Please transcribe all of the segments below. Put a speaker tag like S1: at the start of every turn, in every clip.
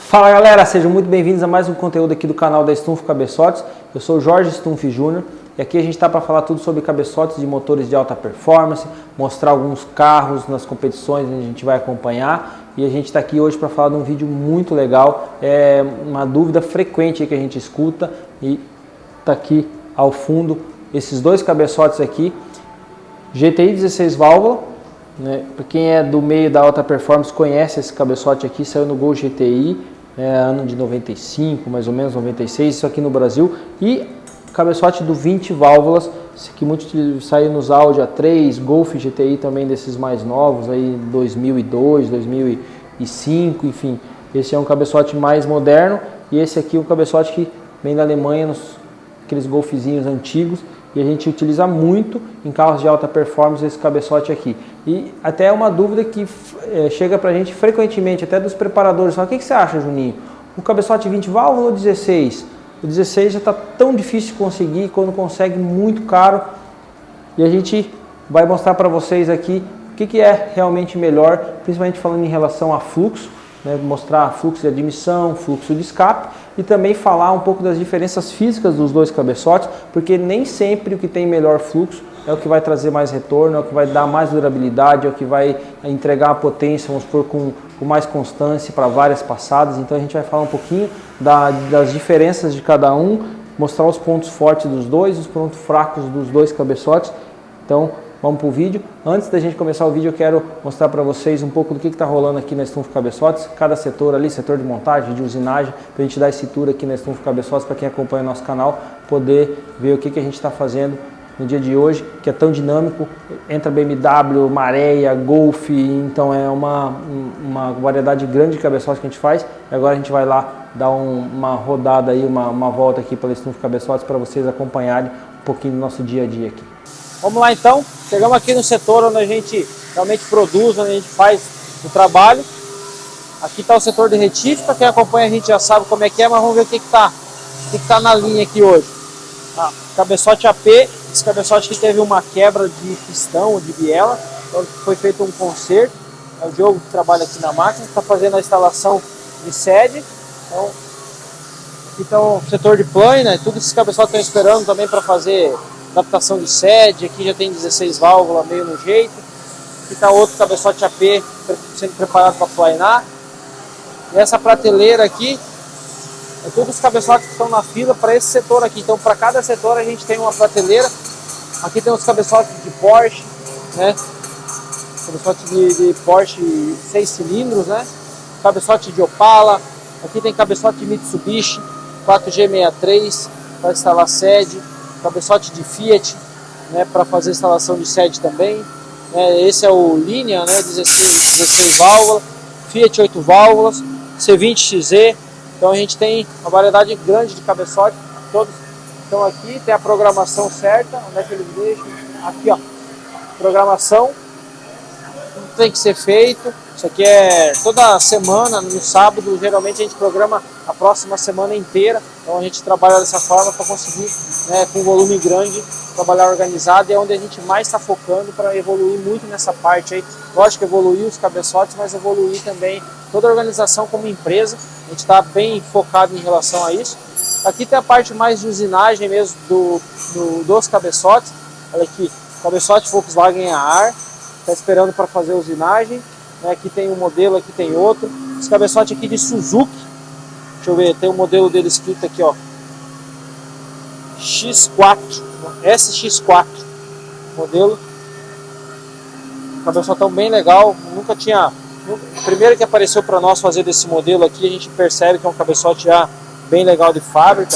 S1: Fala galera, sejam muito bem-vindos a mais um conteúdo aqui do canal da Stumpf Cabeçotes. Eu sou o Jorge Stumpf Jr. e aqui a gente está para falar tudo sobre cabeçotes de motores de alta performance, mostrar alguns carros nas competições onde a gente vai acompanhar, e a gente está aqui hoje para falar de um vídeo muito legal. É uma dúvida frequente que a gente escuta, e está aqui ao fundo esses dois cabeçotes aqui, GTI 16 válvula, né? Para quem é do meio da alta performance conhece esse cabeçote aqui, saiu no Gol GTI, ano de 95, mais ou menos 96, isso aqui no Brasil, e cabeçote do 20 válvulas, esse aqui muito saiu nos Audi A3, Golf GTI também desses mais novos, aí 2002, 2005, enfim, esse é um cabeçote mais moderno, e esse aqui é um cabeçote que vem da Alemanha, aqueles golfezinhos antigos, e a gente utiliza muito em carros de alta performance esse cabeçote aqui. E até é uma dúvida que chega pra gente frequentemente, até dos preparadores. O que você acha, Juninho? Um cabeçote 20 válvula ou 16? O 16 já está tão difícil de conseguir, quando consegue muito caro. E a gente vai mostrar para vocês aqui o que é realmente melhor, principalmente falando em relação a fluxo, né? Mostrar fluxo de admissão, fluxo de escape, e também falar um pouco das diferenças físicas dos dois cabeçotes, porque nem sempre o que tem melhor fluxo é o que vai trazer mais retorno, é o que vai dar mais durabilidade, é o que vai entregar a potência, vamos supor, com mais constância para várias passadas. Então a gente vai falar um pouquinho das diferenças de cada um, mostrar os pontos fortes dos dois, os pontos fracos dos dois cabeçotes. Então vamos para o vídeo. Antes da gente começar o vídeo, eu quero mostrar para vocês um pouco do que está rolando aqui na Stumpf Cabeçotes. Cada setor ali, setor de montagem, de usinagem, para a gente dar esse tour aqui na Stumpf Cabeçotes, para quem acompanha o nosso canal, poder ver o que a gente está fazendo no dia de hoje, que é tão dinâmico. Entra BMW, Maré, Golf, então é uma variedade grande de cabeçotes que a gente faz. E agora a gente vai lá dar uma rodada aí, uma volta aqui pela Stumpf Cabeçotes, para vocês acompanharem um pouquinho do nosso dia a dia aqui. Vamos lá então, chegamos aqui no setor onde a gente realmente produz, onde a gente faz o trabalho. Aqui está o setor de retífica, quem acompanha a gente já sabe como é que é, mas vamos ver o que está na linha aqui hoje. Cabeçote AP, esse cabeçote que teve uma quebra de pistão ou de biela, então foi feito um conserto. É o Diogo que trabalha aqui na máquina, está fazendo a instalação de sede. Então, aqui está o setor de plane, né? Tudo esses cabeçotes estão esperando também para fazer adaptação de sede. Aqui já tem 16 válvulas meio no jeito. Aqui está outro cabeçote AP sendo preparado para planar. E essa prateleira aqui é todos os cabeçotes que estão na fila para esse setor aqui. Então, para cada setor a gente tem uma prateleira. Aqui tem os cabeçotes de Porsche, né? Cabeçote de Porsche 6 cilindros, né? Cabeçote de Opala. Aqui tem cabeçote de Mitsubishi 4G63 para instalar sede. Cabeçote de Fiat, né, para fazer instalação de sede também. Esse é o Linea, né, 16 válvulas, Fiat 8 válvulas, C20XE. Então a gente tem uma variedade grande de cabeçotes, todos estão aqui, tem a programação certa, onde é que eles deixam? Aqui, ó, programação, tudo tem que ser feito. Isso aqui é toda semana, no sábado, geralmente a gente programa a próxima semana inteira. Então a gente trabalha dessa forma para conseguir, né, com volume grande, trabalhar organizado, e é onde a gente mais está focando para evoluir muito nessa parte aí. Lógico, evoluir os cabeçotes, mas evoluir também toda a organização como empresa. A gente está bem focado em relação a isso. Aqui tem a parte mais de usinagem mesmo dos cabeçotes. Olha aqui, cabeçote Volkswagen AR, está esperando para fazer usinagem. Aqui tem um modelo, aqui tem outro. Esse cabeçote aqui de Suzuki, deixa eu ver, tem um modelo dele escrito aqui, ó, X4, SX4 modelo. Cabeçotão bem legal, nunca tinha. Primeiro que apareceu para nós fazer desse modelo aqui, a gente percebe que é um cabeçote já bem legal de fábrica.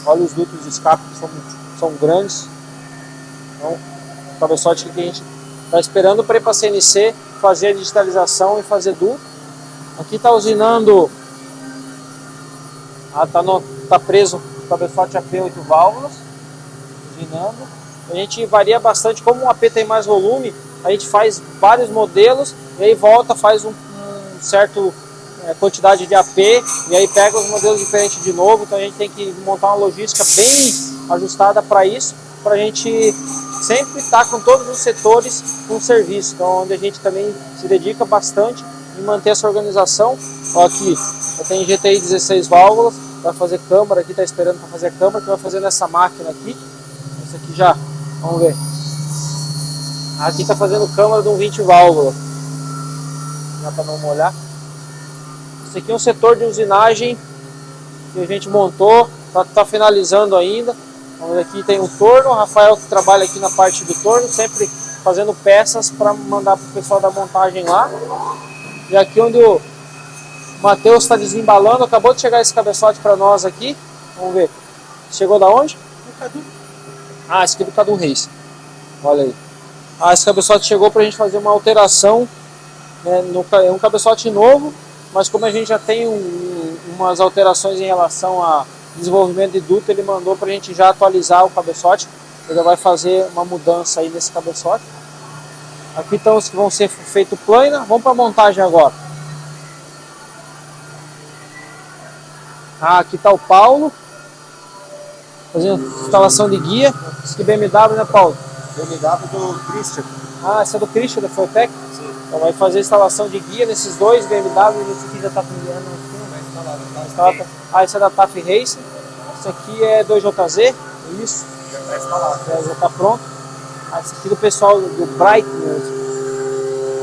S1: Olha os dutos de escape que são grandes. Então, cabeçote que a gente está esperando para ir para a CNC fazer a digitalização e fazer duto. Aqui está usinando, tá preso o cabeçote AP 8 válvulas, usinando. A gente varia bastante, como o AP tem mais volume, a gente faz vários modelos e aí volta, faz um certo quantidade de AP e aí pega os modelos diferentes de novo. Então a gente tem que montar uma logística bem ajustada para isso, para a gente sempre estar com todos os setores com serviço. Então onde a gente também se dedica bastante em manter essa organização. Ó, aqui eu tenho GTI 16 válvulas, vai fazer câmara aqui, está esperando para fazer a câmara, que vai fazer nessa máquina aqui. Essa aqui já, vamos ver. Aqui está fazendo câmara de um 20 válvulas. Já para não molhar. Esse aqui é um setor de usinagem que a gente montou, tá finalizando ainda. Aqui tem um torno, o Rafael que trabalha aqui na parte do torno, sempre fazendo peças para mandar para o pessoal da montagem lá. E aqui onde o Matheus está desembalando, acabou de chegar esse cabeçote para nós aqui. Vamos ver. Chegou da onde? Do Cadu. Ah, esse aqui é do Cadu Reis. Olha aí. Ah, esse cabeçote chegou para a gente fazer uma alteração, né, é um cabeçote novo, mas como a gente já tem umas alterações em relação a desenvolvimento de duto, ele mandou para a gente já atualizar o cabeçote. Ele já vai fazer uma mudança aí nesse cabeçote. Aqui estão os que vão ser feitos plana. Vamos para a montagem agora. Ah, aqui está o Paulo fazendo instalação de guia. Esse aqui é BMW, né, Paulo?
S2: BMW do Christian.
S1: Ah, esse é do Christian, da Fortec? Sim. Então vai fazer instalação de guia nesses dois BMW. Esse aqui já está com guia. Ah, esse é da TAF Racing. Esse aqui é 2JZ. Isso.
S2: Já está instalado.
S1: Já está pronto. Ah, esse aqui do pessoal do Bright.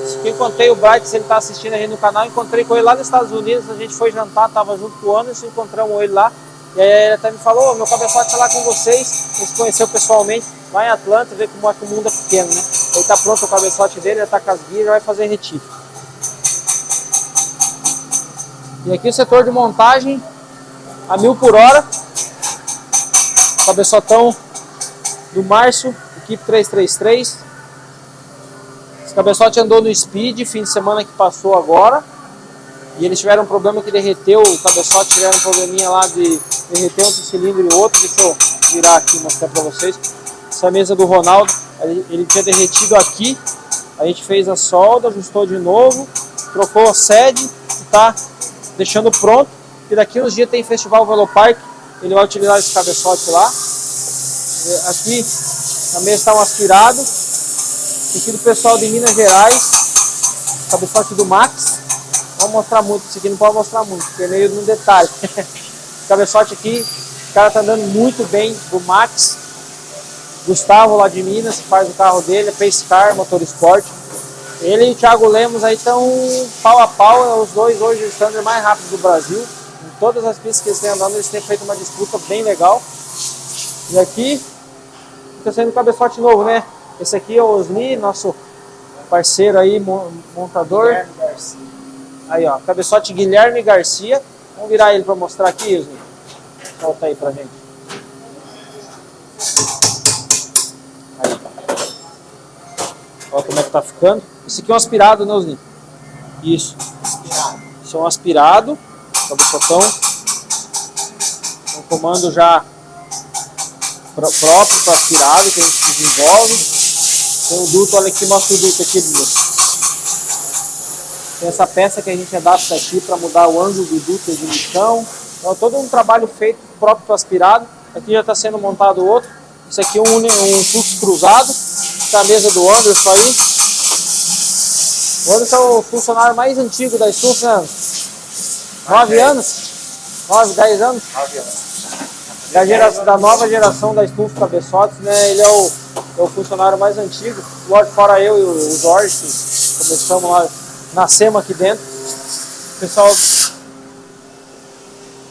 S1: Esse aqui eu encontrei o Bright, se ele está assistindo a gente no canal, encontrei com ele lá nos Estados Unidos. A gente foi jantar, estava junto com o Anderson, encontramos ele lá. E aí ele até me falou: meu cabeçote está lá com vocês. Ele se conheceu pessoalmente. Vai em Atlanta, ver como é que o mundo é pequeno, né? Ele está pronto o cabeçote dele, já está com as guias, já vai fazer retífico. E aqui o setor de montagem a 1000 por hora. Cabeçotão do Márcio, equipe 333. Esse cabeçote andou no Speed fim de semana que passou agora. E eles tiveram um problema que derreteu o cabeçote, tiveram um probleminha lá de derreter um cilindro e o outro. Deixa eu virar aqui e mostrar para vocês. Essa é a mesa do Ronaldo, ele tinha derretido aqui. A gente fez a solda, ajustou de novo, trocou a sede e tá deixando pronto. E daqui uns dias tem Festival Velopark, ele vai utilizar esse cabeçote lá. Aqui na mesa está um aspirado. Aqui do pessoal de Minas Gerais, cabeçote do Max. Vamos mostrar muito, esse aqui não pode mostrar muito, porque é meio no detalhe. Esse cabeçote aqui, o cara tá andando muito bem, do Max. Gustavo lá de Minas, que faz o carro dele, é Pace Car, motor esporte. Ele e o Thiago Lemos aí estão pau a pau, os dois hoje os standard mais rápidos do Brasil. Em todas as pistas que eles têm andando, eles têm feito uma disputa bem legal. E aqui, está sendo um cabeçote novo, né? Esse aqui é o Osni, nosso parceiro aí, montador.
S2: Guilherme Garcia.
S1: Aí, ó, cabeçote Guilherme Garcia. Vamos virar ele para mostrar aqui, Osni. Solta aí pra gente. Aí, tá. Olha como é que tá ficando. Esse aqui é um aspirado, né, Osni? Isso.
S2: Aspirado.
S1: Esse é um aspirado. Cabeçotão. Um comando já próprio para aspirado, que a gente desenvolve. Tem o duto, olha aqui, mostra o duto aqui, Deus. Tem essa peça que a gente adapta aqui para mudar o ângulo do duto de emissão. Então, todo um trabalho feito próprio para aspirado. Aqui já está sendo montado outro. Isso aqui é um fluxo cruzado. Está a mesa do Anderson aí. O Anderson é o funcionário mais antigo da Stuf, né? 9 anos? 9, 10 anos?
S2: 9 anos.
S1: Da nova geração da Stuf Cabeçotes, né? Ele é o funcionário mais antigo. Lógico, fora eu e o Jorge, que começamos lá, nascemos aqui dentro. O pessoal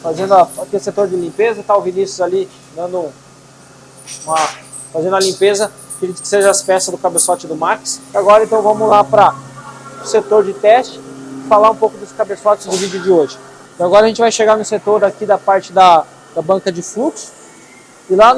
S1: fazendo aqui o setor de limpeza, tá o Vinícius ali dando fazendo a limpeza, acredito que seja as peças do cabeçote do Max. Agora então vamos lá para o setor de teste, falar um pouco dos cabeçotes do vídeo de hoje. Então, agora a gente vai chegar no setor aqui da parte da banca de fluxo, e lá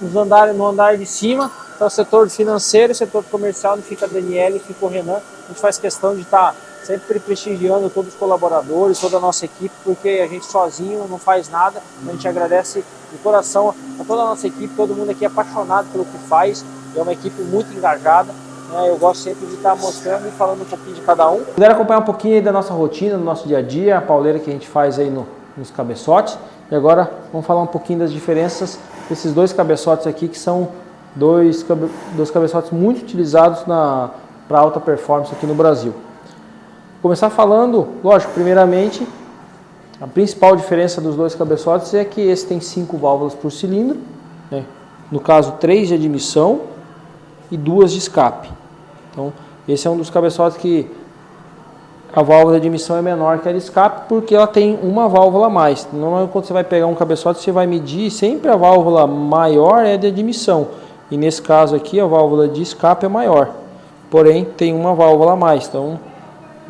S1: no andar de cima está o setor financeiro, o setor comercial, onde fica a Daniela e fica o Renan. A gente faz questão de estar sempre prestigiando todos os colaboradores, toda a nossa equipe, porque a gente sozinho não faz nada. A gente agradece de coração a toda a nossa equipe, todo mundo aqui é apaixonado pelo que faz, é uma equipe muito engajada. Eu gosto sempre de estar mostrando e falando um pouquinho de cada um. Puder acompanhar um pouquinho aí da nossa rotina, do nosso dia a dia, a pauleira que a gente faz aí nos cabeçotes. E agora vamos falar um pouquinho das diferenças desses dois cabeçotes aqui, que são dois cabeçotes muito utilizados para alta performance aqui no Brasil. Começar falando, lógico, primeiramente, a principal diferença dos dois cabeçotes é que esse tem 5 válvulas por cilindro, né? No caso 3 de admissão e 2 de escape. Então, esse é um dos cabeçotes que a válvula de admissão é menor que a de escape, porque ela tem uma válvula a mais. Normalmente, quando você vai pegar um cabeçote, você vai medir, sempre a válvula maior é de admissão. E nesse caso aqui, a válvula de escape é maior. Porém, tem uma válvula a mais. Então,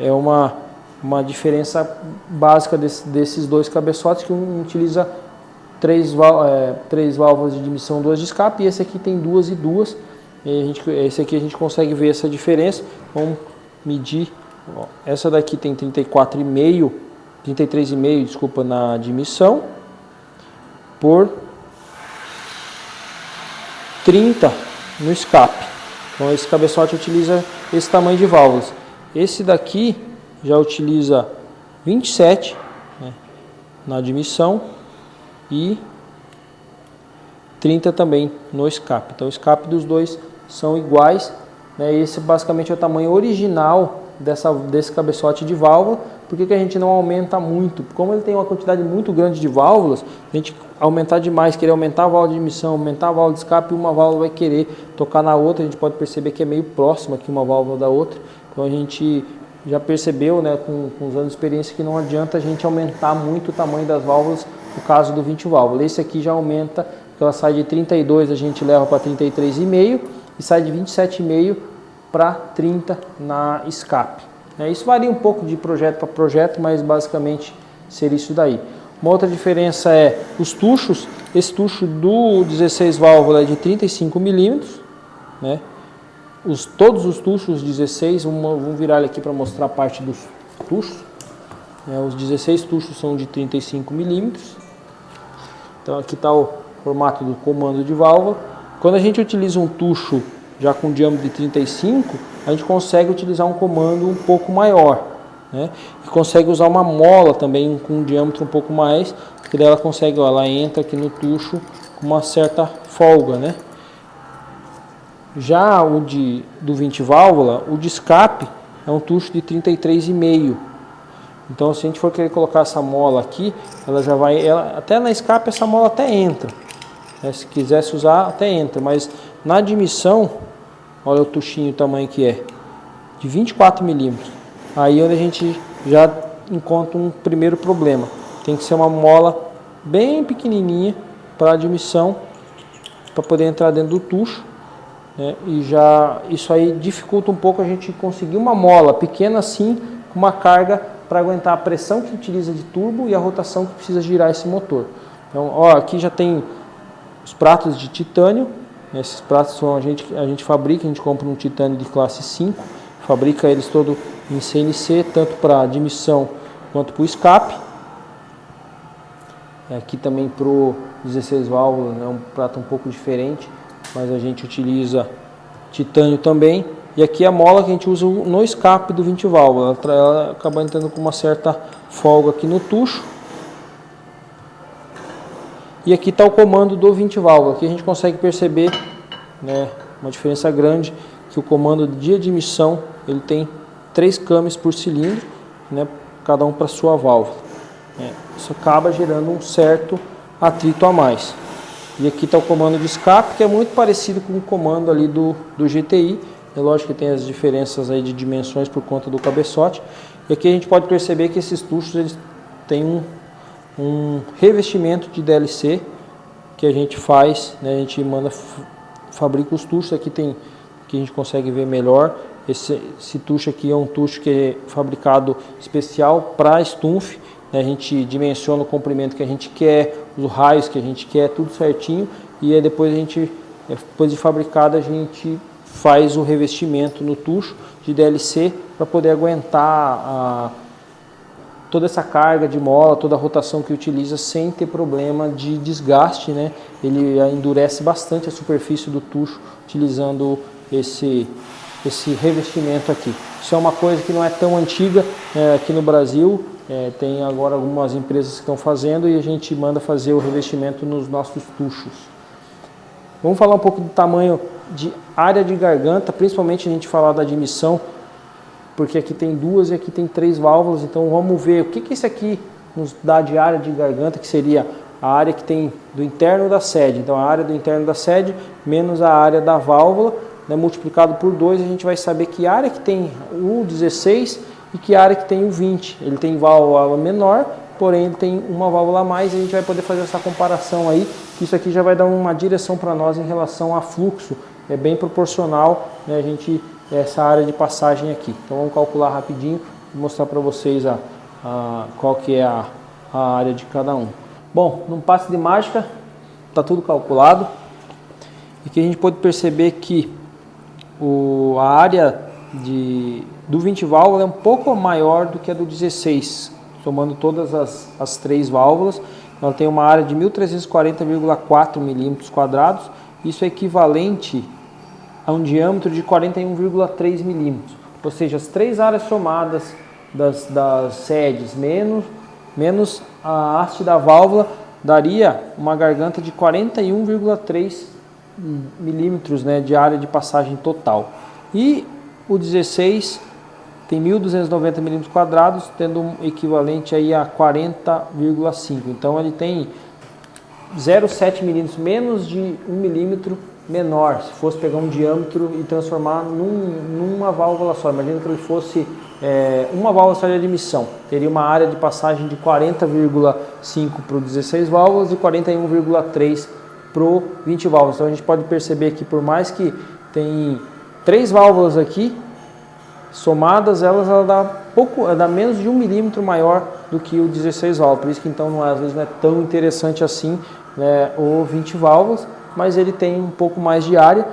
S1: é uma diferença básica desses dois cabeçotes, que um utiliza 3 válvulas de admissão, 2 de escape, e esse aqui tem 2 e 2. Esse aqui a gente consegue ver essa diferença. Vamos medir. Ó, essa daqui tem 33,5, desculpa, na admissão, por 30 no escape. Então esse cabeçote utiliza esse tamanho de válvulas. Esse daqui já utiliza 27, né, na admissão e 30 também no escape. Então o escape dos dois são iguais, né? Esse basicamente é o tamanho original desse cabeçote de válvula. Por que a gente não aumenta muito? Como ele tem uma quantidade muito grande de válvulas, a gente aumentar demais, querer aumentar a válvula de admissão, aumentar a válvula de escape, uma válvula vai querer tocar na outra. A gente pode perceber que é meio próxima aqui uma válvula da outra. Então a gente já percebeu, né, com os anos de experiência, que não adianta a gente aumentar muito o tamanho das válvulas no caso do 20 válvulas. Esse aqui já aumenta, porque ela sai de 32, a gente leva para 33,5 e sai de 27,5 para 30 na escape. Isso varia um pouco de projeto para projeto, mas basicamente seria isso daí. Uma outra diferença é os tuchos. Esse tucho do 16 válvulas é de 35 milímetros, né? Todos os tuchos 16, vamos virar ele aqui para mostrar a parte dos tuchos. Os 16 tuchos são de 35 milímetros. Então aqui está o formato do comando de válvula. Quando a gente utiliza um tucho já com diâmetro de 35, a gente consegue utilizar um comando um pouco maior, né? E consegue usar uma mola também com um diâmetro um pouco mais, que daí ela consegue, ó, ela entra aqui no tucho com uma certa folga, né? Já o do 20 válvula, o de escape é um tucho de 33,5. Então, se a gente for querer colocar essa mola aqui, ela já vai, até na escape essa mola até entra, né? Se quisesse usar, até entra, mas na admissão, olha o tuchinho, o tamanho que é, de 24 milímetros. Aí onde a gente já encontra um primeiro problema. Tem que ser uma mola bem pequenininha para admissão, para poder entrar dentro do tucho, né? E já isso aí dificulta um pouco a gente conseguir uma mola pequena assim, com uma carga para aguentar a pressão que utiliza de turbo e a rotação que precisa girar esse motor. Então, ó, aqui já tem os pratos de titânio. Esses pratos são a gente fabrica, a gente compra um titânio de classe 5, fabrica eles todo em CNC, tanto para admissão quanto para o escape. Aqui também para o 16 válvulas, é um prato um pouco diferente, mas a gente utiliza titânio também. E aqui a mola que a gente usa no escape do 20 válvulas, ela acaba entrando com uma certa folga aqui no tucho. E aqui está o comando do 20 válvulas. Aqui a gente consegue perceber, né, uma diferença grande, que o comando de admissão ele tem 3 câmbios por cilindro, né, cada um para sua válvula. Isso acaba gerando um certo atrito a mais. E aqui está o comando de escape, que é muito parecido com o comando ali do GTI. É lógico que tem as diferenças aí de dimensões por conta do cabeçote. E aqui a gente pode perceber que esses tuchos eles têm um revestimento de DLC que a gente faz, né? A gente fabrica os tuchos. Aqui tem, que a gente consegue ver melhor. Esse tucho aqui é um tucho que é fabricado especial para Stumpf, né? A gente dimensiona o comprimento que a gente quer, os raios que a gente quer, tudo certinho. E aí depois depois de fabricado, a gente faz o revestimento no tucho de DLC para poder aguentar toda essa carga de mola, toda a rotação que utiliza sem ter problema de desgaste, né? Ele endurece bastante a superfície do tucho utilizando esse revestimento aqui. Isso é uma coisa que não é tão antiga aqui no Brasil, tem agora algumas empresas que estão fazendo e a gente manda fazer o revestimento nos nossos tuchos. Vamos falar um pouco do tamanho de área de garganta, principalmente a gente falar da admissão. porque aqui tem duas e aqui tem 3 válvulas. Então vamos ver o que isso aqui nos dá de área de garganta, que seria a área que tem do interno da sede. Então a área do interno da sede menos a área da válvula, né, multiplicado por 2, a gente vai saber que área que tem o 16 e que área que tem o 20. Ele tem válvula menor, porém ele tem uma válvula a mais, e a gente vai poder fazer essa comparação aí. Isso aqui já vai dar uma direção para nós em relação a fluxo, é bem proporcional, né, essa área de passagem aqui. Então vamos calcular rapidinho e mostrar para vocês qual que é a área de cada um. Bom, num passe de mágica está tudo calculado, e que a gente pode perceber que a área do 20 válvula é um pouco maior do que a do 16, somando todas as 3 válvulas. Ela tem uma área de 1.340,4 milímetros quadrados, isso é equivalente a um diâmetro de 41,3 milímetros, ou seja, as 3 áreas somadas das sedes menos a haste da válvula daria uma garganta de 41,3 milímetros, né, de área de passagem total. E o 16 tem 1.290 milímetros quadrados, tendo um equivalente aí a 40,5. Então ele tem 0,7 milímetros, menos de 1 milímetro menor, se fosse pegar um diâmetro e transformar numa válvula só. Imagina que ele fosse uma válvula só de admissão, teria uma área de passagem de 40,5 para o 16 válvulas e 41,3 para o 20 válvulas. Então a gente pode perceber que, por mais que tem 3 válvulas aqui somadas, ela dá menos de 1 milímetro maior do que o 16 válvulas. Por isso que então às vezes não é tão interessante assim, né, o 20 válvulas, mas ele tem um pouco mais de área,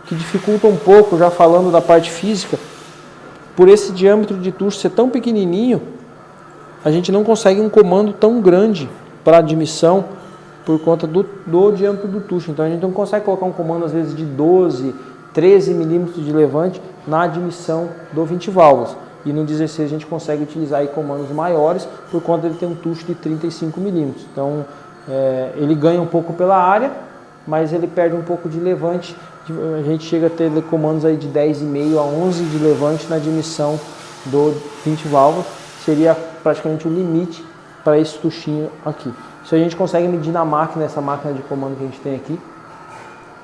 S1: que dificulta um pouco, já falando da parte física. Por esse diâmetro de tucho ser tão pequenininho, a gente não consegue um comando tão grande para admissão por conta do diâmetro do tucho. Então a gente não consegue colocar um comando às vezes de 12, 13 milímetros de levante na admissão do 20 válvulas. E no 16 a gente consegue utilizar aí comandos maiores por conta de ter um tucho de 35 milímetros. Então ele ganha um pouco pela área, mas ele perde um pouco de levante. A gente chega a ter comandos aí de 10,5 a 11 de levante na admissão do 20 válvulas. Seria praticamente o limite para esse tuchinho aqui. Isso a gente consegue medir na máquina, essa máquina de comando que a gente tem aqui.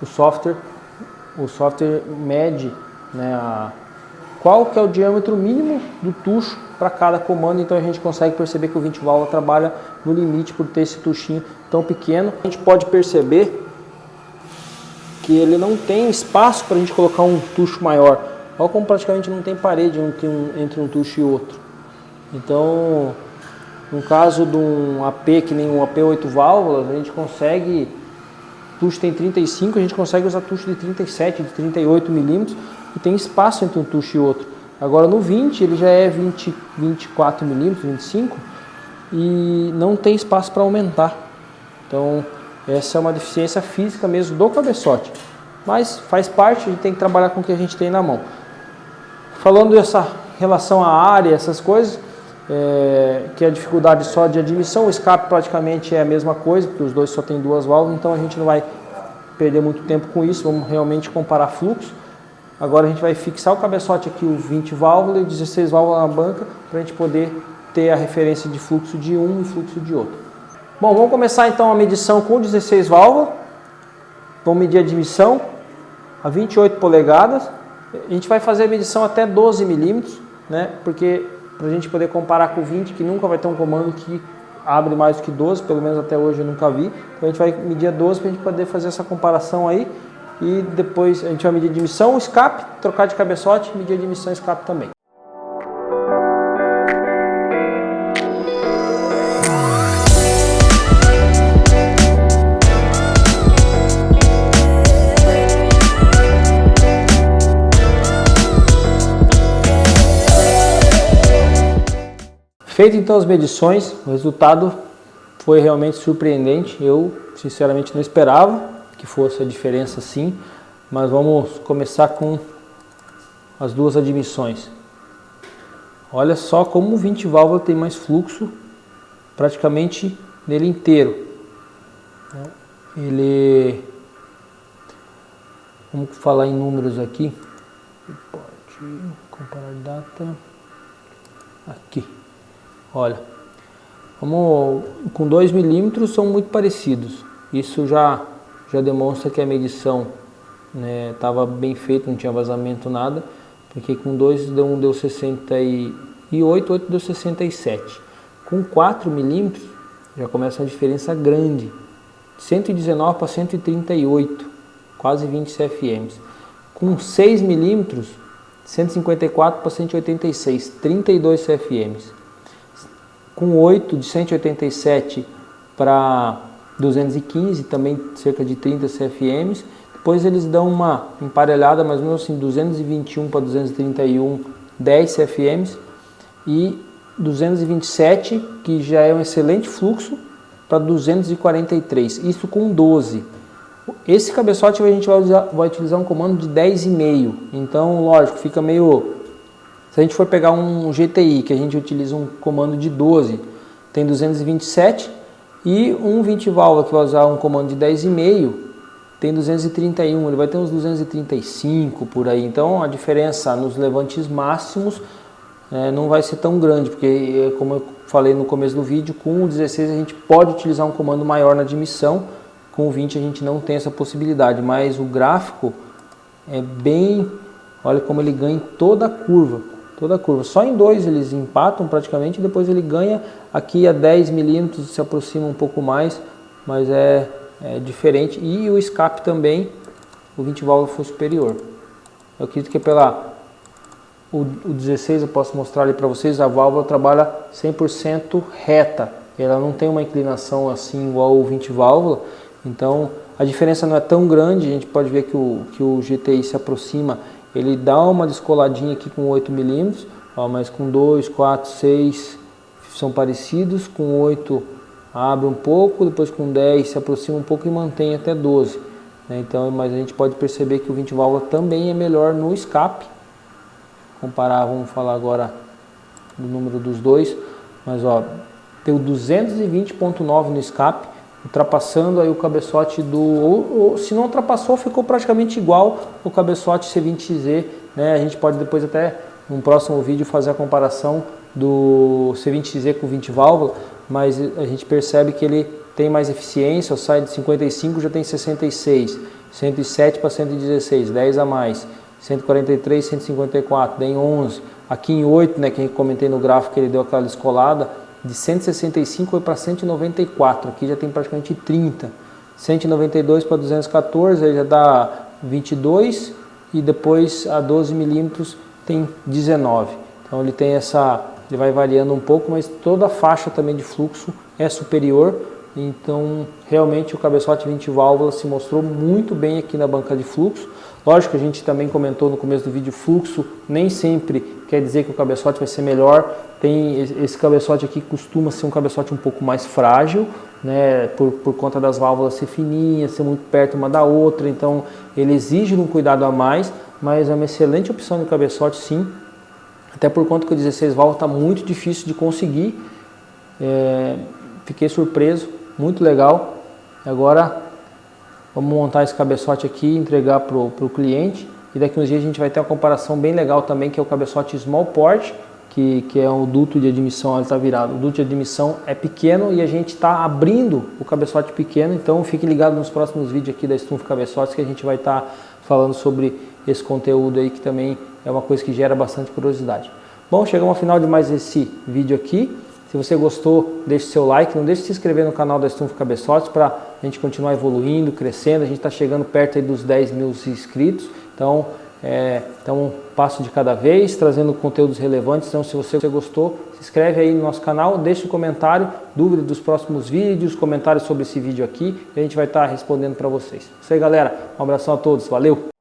S1: O software mede, né, qual que é o diâmetro mínimo do tucho para cada comando. Então a gente consegue perceber que o 20 válvula trabalha no limite por ter esse tuchinho tão pequeno. A gente pode perceber que ele não tem espaço para a gente colocar um tucho maior. Olha como praticamente não tem parede entre um tucho e outro. Então, no caso de um AP, que nem um AP 8 válvulas, a gente consegue, o tucho tem 35, a gente consegue usar tucho de 37, de 38 milímetros, e tem espaço entre um tucho e outro. Agora no 20, ele já é 24 milímetros, 25, e não tem espaço para aumentar. Então, essa é uma deficiência física mesmo do cabeçote, mas faz parte, a gente tem que trabalhar com o que a gente tem na mão. Falando dessa relação à área, essas coisas, que é a dificuldade só de admissão, o escape praticamente é a mesma coisa, porque os dois só tem 2 válvulas, então a gente não vai perder muito tempo com isso, vamos realmente comparar fluxo. Agora a gente vai fixar o cabeçote aqui, o 20 válvula e o 16 válvula na banca, para a gente poder ter a referência de fluxo de um e fluxo de outro. Bom, vamos começar então a medição com 16 válvulas. Vamos medir a admissão a 28 polegadas. A gente vai fazer a medição até 12 milímetros, né? Porque para a gente poder comparar com o 20, que nunca vai ter um comando que abre mais do que 12, pelo menos até hoje eu nunca vi. Então a gente vai medir a 12 para a gente poder fazer essa comparação aí. E depois a gente vai medir a admissão, o escape, trocar de cabeçote, medir a admissão e escape também. Feito então as medições, o resultado foi realmente surpreendente. Eu sinceramente não esperava que fosse a diferença assim, mas vamos começar com as duas admissões. Olha só como o 20 válvula tem mais fluxo praticamente nele inteiro. Vamos falar em números aqui. comparar data. Aqui. Olha. Vamos, com 2 milímetros são muito parecidos. Isso já demonstra que a medição estava bem feita, não tinha vazamento nada. Porque com 2 um deu 68, outro deu 67. Com 4 milímetros já começa uma diferença grande. 119 para 138, quase 20 CFMs. Com 6 milímetros, 154 para 186, 32 CFMs. Com 8, de 187 para 215, também cerca de 30 CFMs. Depois eles dão uma emparelhada, mais ou menos assim, 221 para 231, 10 CFMs. E 227, que já é um excelente fluxo, para 243, isso com 12. Esse cabeçote a gente vai utilizar um comando de 10,5, então lógico, fica meio... Se a gente for pegar um GTI, que a gente utiliza um comando de 12, tem 227, e um 20 válvula que vai usar um comando de 10,5, tem 231, ele vai ter uns 235 por aí, então a diferença nos levantes máximos não vai ser tão grande, porque como eu falei no começo do vídeo, com o 16 a gente pode utilizar um comando maior na admissão, com o 20 a gente não tem essa possibilidade, mas o gráfico é bem, olha como ele ganha em toda a curva, só em 2 eles empatam praticamente, depois ele ganha aqui a 10 milímetros, se aproxima um pouco mais, mas é diferente, e o escape também, o 20 válvula foi superior. Eu acredito que o 16 eu posso mostrar ali para vocês, a válvula trabalha 100% reta, ela não tem uma inclinação assim igual o 20 válvula, então a diferença não é tão grande, a gente pode ver que o GTI se aproxima, ele dá uma descoladinha aqui com 8 milímetros, mas com 2, 4, 6 são parecidos, com 8 abre um pouco, depois com 10 se aproxima um pouco e mantém até 12, então, mas a gente pode perceber que o 20 válvula também é melhor no escape. Comparar, vamos falar agora do número dos dois, mas ó, deu 220.9 no escape, ultrapassando aí o cabeçote ou se não ultrapassou, ficou praticamente igual o cabeçote C20Z, né? A gente pode depois até, num próximo vídeo, fazer a comparação do C20Z com o 20 válvula, mas a gente percebe que ele tem mais eficiência, sai de 55 já tem 66, 107 para 116, 10 a mais. 143, 154, daí em 11, aqui em 8, né, que eu comentei no gráfico que ele deu aquela descolada, de 165 foi para 194, aqui já tem praticamente 30, 192 para 214, aí já dá 22, e depois a 12 milímetros tem 19, então ele tem ele vai variando um pouco, mas toda a faixa também de fluxo é superior, então realmente o cabeçote 20 válvulas se mostrou muito bem aqui na banca de fluxo. Lógico que a gente também comentou no começo do vídeo, fluxo nem sempre quer dizer que o cabeçote vai ser melhor. Tem esse cabeçote aqui costuma ser um cabeçote um pouco mais frágil, né, por conta das válvulas ser fininhas, ser muito perto uma da outra, então ele exige um cuidado a mais, mas é uma excelente opção de cabeçote sim, até por conta que o 16 válvulas está muito difícil de conseguir. Fiquei surpreso, muito legal. Agora vamos montar esse cabeçote aqui e entregar para o cliente. E daqui uns dias a gente vai ter uma comparação bem legal também, que é o cabeçote Small Port, que é o duto de admissão, ele está virado. O duto de admissão é pequeno e a gente está abrindo o cabeçote pequeno. Então fique ligado nos próximos vídeos aqui da Stunf Cabeçotes, que a gente vai estar falando sobre esse conteúdo aí, que também é uma coisa que gera bastante curiosidade. Bom, chegamos ao final de mais esse vídeo aqui. Se você gostou, deixe seu like, não deixe de se inscrever no canal da Stunf Cabeçotes para a gente continuar evoluindo, crescendo. A gente está chegando perto aí dos 10 mil inscritos, então um passo de cada vez, trazendo conteúdos relevantes. Então, se você gostou, se inscreve aí no nosso canal, deixe um comentário, dúvida dos próximos vídeos, comentários sobre esse vídeo aqui, e a gente vai estar respondendo para vocês. Isso aí, galera, um abração a todos, valeu!